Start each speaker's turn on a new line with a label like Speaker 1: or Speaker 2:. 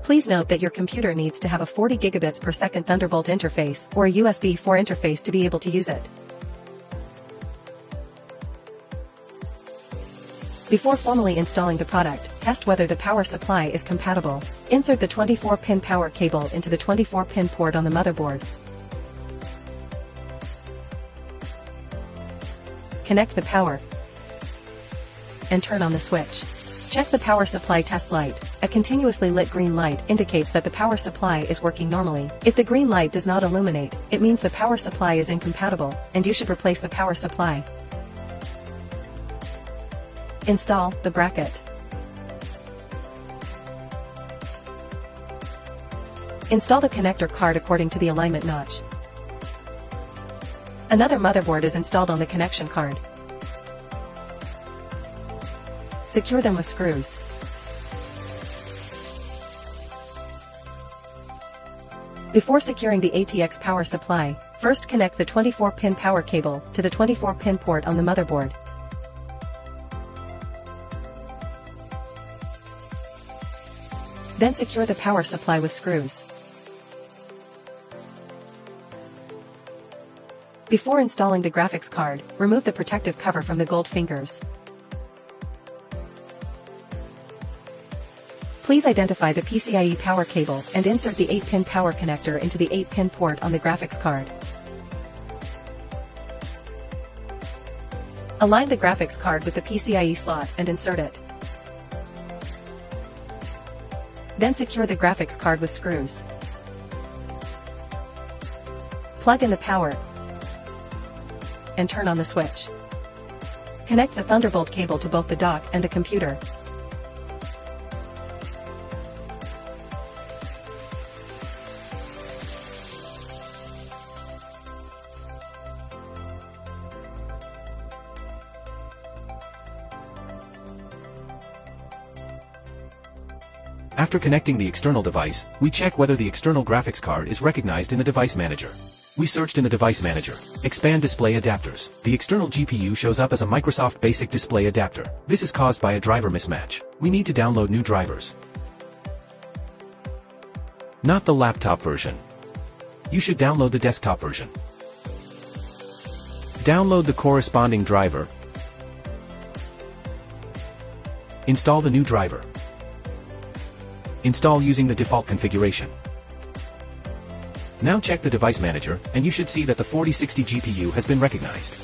Speaker 1: Please note that your computer needs to have a 40 gigabits per second Thunderbolt interface or a USB 4 interface to be able to use it. Before formally installing the product, test whether the power supply is compatible. Insert the 24-pin power cable into the 24-pin port on the motherboard. Connect the power and turn on the switch. Check the power supply test light. A continuously lit green light indicates that the power supply is working normally. If the green light does not illuminate, it means the power supply is incompatible, and you should replace the power supply. Install the bracket. Install the connector card according to the alignment notch. Another motherboard is installed on the connection card. Secure them with screws. Before securing the ATX power supply, first connect the 24-pin power cable to the 24-pin port on the motherboard. Then secure the power supply with screws. Before installing the graphics card, remove the protective cover from the gold fingers. Please identify the PCIe power cable and insert the 8-pin power connector into the 8-pin port on the graphics card. Align the graphics card with the PCIe slot and insert it. Then secure the graphics card with screws. Plug in the power and turn on the switch. Connect the Thunderbolt cable to both the dock and the computer.
Speaker 2: After connecting the external device, we check whether the external graphics card is recognized in the device manager. We searched in the device manager. Expand display adapters. The external GPU shows up as a Microsoft Basic Display adapter. This is caused by a driver mismatch. We need to download new drivers. Not the laptop version. You should download the desktop version. Download the corresponding driver. Install the new driver. Install using the default configuration. Now check the device manager, and you should see that the 4060 GPU has been recognized.